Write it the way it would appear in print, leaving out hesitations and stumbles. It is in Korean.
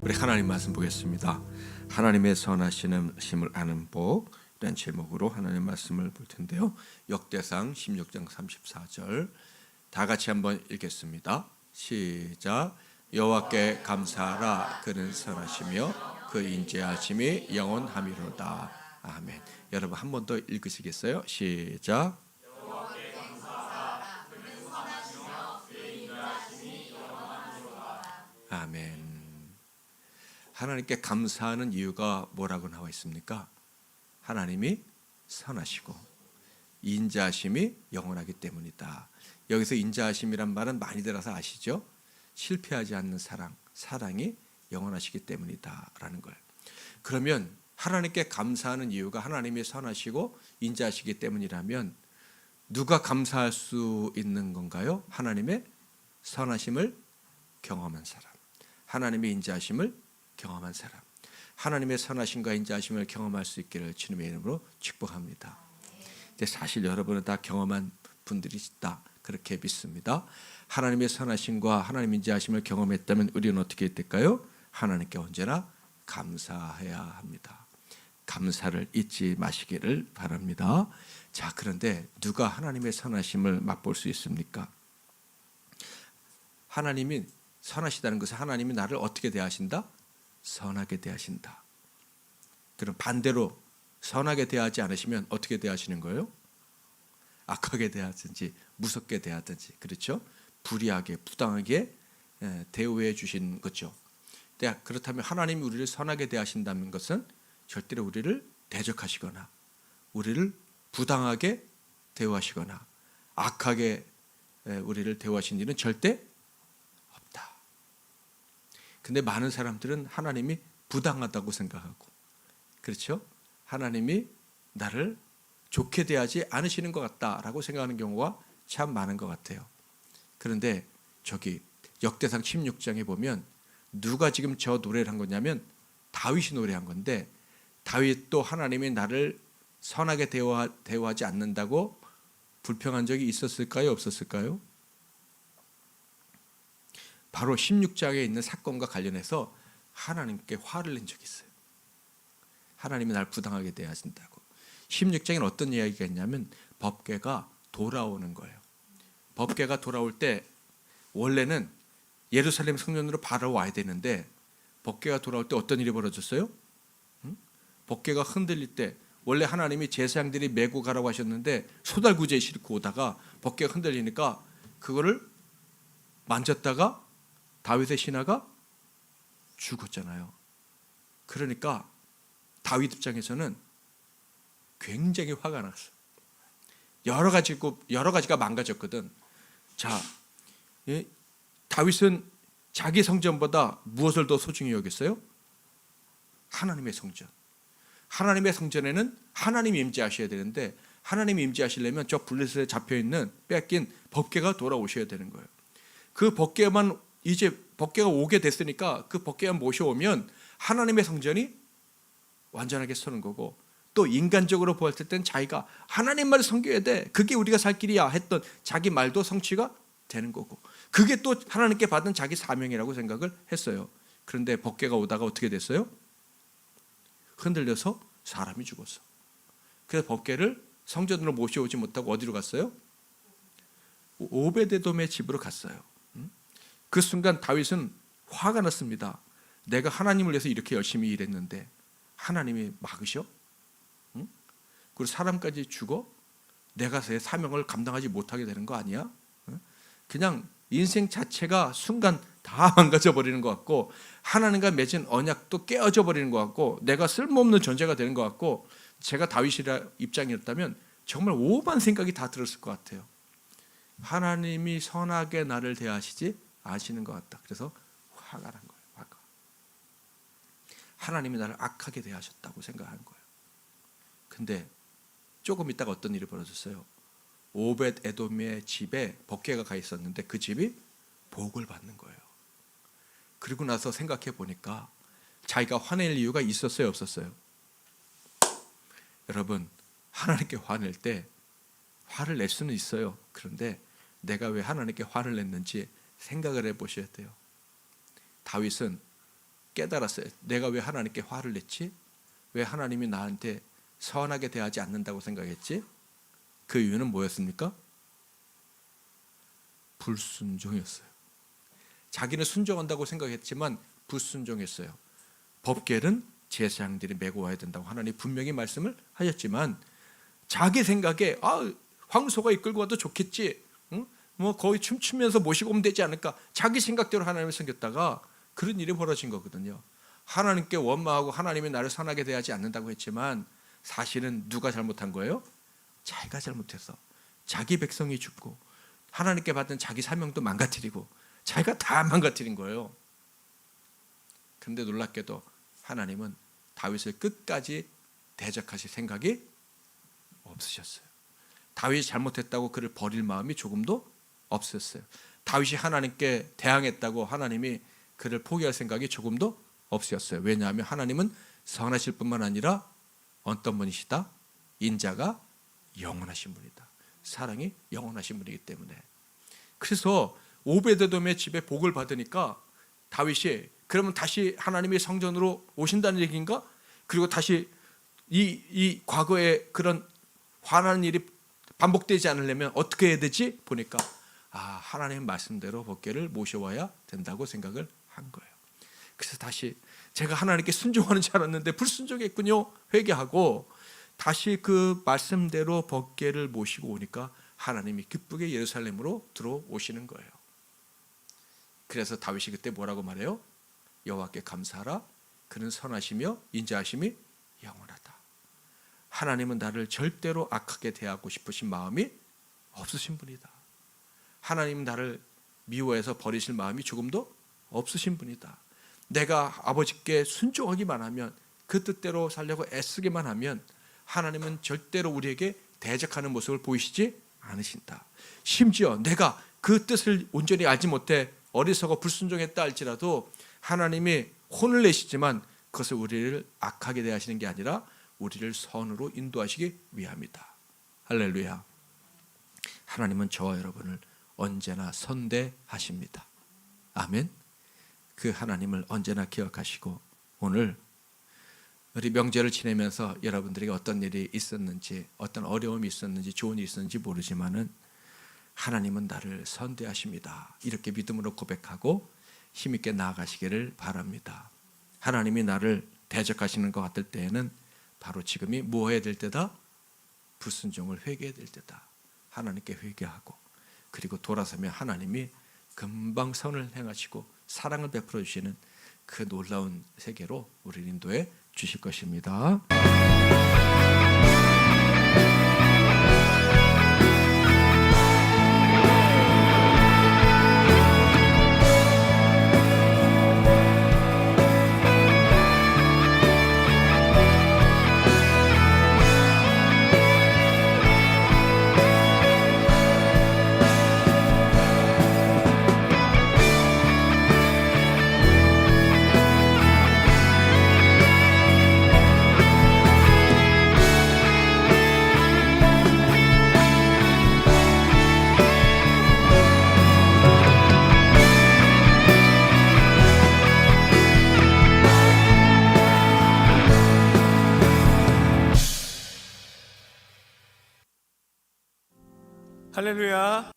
우리 하나님 말씀 보겠습니다. 하나님의 선하심을 아는 복, 이런 제목으로 하나님 말씀을 볼 텐데요. 역대상 16장 34절 다 같이 한번 읽겠습니다. 시작. 여호와께 감사하라. 그는 선하시며 그 인자하심이 영원하미로다. 아멘. 여러분 한 번 더 읽으시겠어요? 시작. 아멘. 하나님께 감사하는 이유가 뭐라고 나와 있습니까? 하나님이 선하시고 인자하심이 영원하기 때문이다. 여기서 인자하심이란 말은 많이 들어서 아시죠? 실패하지 않는 사랑이 영원하시기 때문이다라는 걸. 그러면 하나님께 감사하는 이유가 하나님이 선하시고 인자하시기 때문이라면 누가 감사할 수 있는 건가요? 하나님의 선하심을 경험한 사람, 하나님의 인자하심을 경험한 사람, 하나님의 선하심과 인자하심을 경험할 수 있기를 주님의 이름으로 축복합니다. 사실 여러분은 다 경험한 분들이 있다, 그렇게 믿습니다. 하나님의 선하심과 하나님의 인자하심을 경험했다면 우리는 어떻게 될까요? 하나님께 언제나 감사해야 합니다. 감사를 잊지 마시기를 바랍니다. 자, 그런데 누가 하나님의 선하심을 맛볼 수 있습니까? 하나님이 선하시다는 것은 하나님이 나를 어떻게 대하신다? 선하게 대하신다. 그럼 반대로 선하게 대하지 않으시면 어떻게 대하시는 거예요? 악하게 대하든지 무섭게 대하든지, 그렇죠? 불의하게 부당하게 대우해 주신 거죠. 그렇다면 하나님이 우리를 선하게 대하신다는 것은 절대로 우리를 대적하시거나 우리를 부당하게 대우하시거나 악하게 우리를 대우하신 일은 절대 없다. 근데 많은 사람들은 하나님이 부당하다고 생각하고, 그렇죠? 하나님이 나를 좋게 대하지 않으시는 것 같다라고 생각하는 경우가 참 많은 것 같아요. 그런데 저기 역대상 16장에 보면 누가 지금 저 노래를 한 거냐면 다윗이 노래한 건데, 다윗도 하나님이 나를 선하게 대우하지 않는다고 불평한 적이 있었을까요? 없었을까요? 바로 16장에 있는 사건과 관련해서 하나님께 화를 낸 적이 있어요. 하나님이 나를 부당하게 대하신다고. 16장에는 어떤 이야기가 있냐면 법궤가 돌아오는 거예요. 법궤가 돌아올 때 원래는 예루살렘 성전으로 바로 와야 되는데 법궤가 돌아올 때 어떤 일이 벌어졌어요? 법궤가 흔들릴 때 원래 하나님이 제사장들이 메고 가라고 하셨는데 소달구지에 싣고 오다가 법궤가 흔들리니까 그거를 만졌다가 다윗의 신하가 죽었잖아요. 그러니까 다윗 입장에서는 굉장히 화가 났어. 여러 가지가 망가졌거든. 자, 다윗은 자기 성전보다 무엇을 더 소중히 여겼어요? 하나님의 성전. 하나님의 성전에는 하나님이 임재하셔야 되는데, 하나님이 임재하시려면 저 블레셋에 잡혀있는 뺏긴 법궤가 돌아오셔야 되는 거예요. 그 법궤만 이제 법궤가 오게 됐으니까 그 법궤만 모셔오면 하나님의 성전이 완전하게 서는 거고, 또 인간적으로 보았을 땐 자기가 하나님 말을 섬겨야 돼, 그게 우리가 살 길이야 했던 자기 말도 성취가 되는 거고, 그게 또 하나님께 받은 자기 사명이라고 생각을 했어요. 그런데 법궤가 오다가 어떻게 됐어요? 흔들려서 사람이 죽었어. 그래서 법궤를 성전으로 모셔오지 못하고 어디로 갔어요? 오베데돔의 집으로 갔어요. 그 순간 다윗은 화가 났습니다. 내가 하나님을 위해서 이렇게 열심히 일했는데 하나님이 막으셔? 그리고 사람까지 죽어? 내가 제 사명을 감당하지 못하게 되는 거 아니야? 그냥 인생 자체가 순간 다 망가져 버리는 것 같고, 하나님과 맺은 언약도 깨어져 버리는 것 같고, 내가 쓸모없는 존재가 되는 것 같고, 제가 다윗이라 입장이었다면 정말 오만 생각이 다 들었을 것 같아요. 하나님이 선하게 나를 대하시지 아시는 것 같다. 그래서 화가 난 거예요. 화가. 하나님이 나를 악하게 대하셨다고 생각한 거예요. 근데 조금 있다가 어떤 일이 벌어졌어요? 오벳 에돔의 집에 법궤가 가 있었는데 그 집이 복을 받는 거예요. 그리고 나서 생각해 보니까 자기가 화낼 이유가 있었어요, 없었어요? 여러분, 하나님께 화낼 때 화를 낼 수는 있어요. 그런데 내가 왜 하나님께 화를 냈는지 생각을 해보셔야 돼요. 다윗은 깨달았어요. 내가 왜 하나님께 화를 냈지? 왜 하나님이 나한테 선하게 대하지 않는다고 생각했지? 그 이유는 뭐였습니까? 불순종이었어요. 자기는 순종한다고 생각했지만 불순종했어요. 법궤는 제사장들이 메고 와야 된다고 하나님 분명히 말씀을 하셨지만 자기 생각에 황소가 이끌고 와도 좋겠지, 응? 뭐 거의 춤추면서 모시고 오면 되지 않을까, 자기 생각대로 하나님을 섬겼다가 그런 일이 벌어진 거거든요. 하나님께 원망하고 하나님이 나를 선하게 대하지 않는다고 했지만 사실은 누가 잘못한 거예요? 자기가 잘못해서 자기 백성이 죽고 하나님께 받은 자기 사명도 망가뜨리고 자기가 다 망가뜨린 거예요. 그런데 놀랍게도 하나님은 다윗을 끝까지 대적하실 생각이 없으셨어요. 다윗이 잘못했다고 그를 버릴 마음이 조금도 없었어요. 다윗이 하나님께 대항했다고 하나님이 그를 포기할 생각이 조금도 없으셨어요. 왜냐하면 하나님은 선하실 뿐만 아니라 어떤 분이시다? 인자가 영원하신 분이다. 사랑이 영원하신 분이기 때문에. 그래서 오베드돔의 집에 복을 받으니까 다윗이 그러면 다시 하나님의 성전으로 오신다는 얘기인가? 그리고 다시 이 과거의 그런 화나는 일이 반복되지 않으려면 어떻게 해야 되지? 보니까 하나님의 말씀대로 법궤를 모셔와야 된다고 생각을 한 거예요. 그래서 다시 제가 하나님께 순종하는 줄 알았는데 불순종했군요. 회개하고 다시 그 말씀대로 법궤를 모시고 오니까 하나님이 기쁘게 예루살렘으로 들어오시는 거예요. 그래서 다윗이 그때 뭐라고 말해요? 여호와께 감사하라. 그는 선하시며 인자하심이 영원하다. 하나님은 나를 절대로 악하게 대하고 싶으신 마음이 없으신 분이다. 하나님은 나를 미워해서 버리실 마음이 조금도 없으신 분이다. 내가 아버지께 순종하기만 하면, 그 뜻대로 살려고 애쓰기만 하면 하나님은 절대로 우리에게 대적하는 모습을 보이시지 않으신다. 심지어 내가 그 뜻을 온전히 알지 못해 어리석어 불순종했다 할지라도 하나님이 혼을 내시지만 그것을 우리를 악하게 대하시는 게 아니라 우리를 선으로 인도하시기 위함이다. 할렐루야. 하나님은 저와 여러분을 언제나 선대하십니다. 아멘. 그 하나님을 언제나 기억하시고, 오늘 우리 명절을 지내면서 여러분들에게 어떤 일이 있었는지, 어떤 어려움이 있었는지, 좋은 일이 있었는지 모르지만은 하나님은 나를 선대하십니다. 이렇게 믿음으로 고백하고 힘있게 나아가시기를 바랍니다. 하나님이 나를 대적하시는 것 같을 때에는 바로 지금이 뭐 해야 될 때다? 불순종을 회개해야 될 때다. 하나님께 회개하고 그리고 돌아서면 하나님이 금방 선을 행하시고 사랑을 베풀어 주시는 그 놀라운 세계로 우리를 인도해 주실 것입니다. 할렐루야.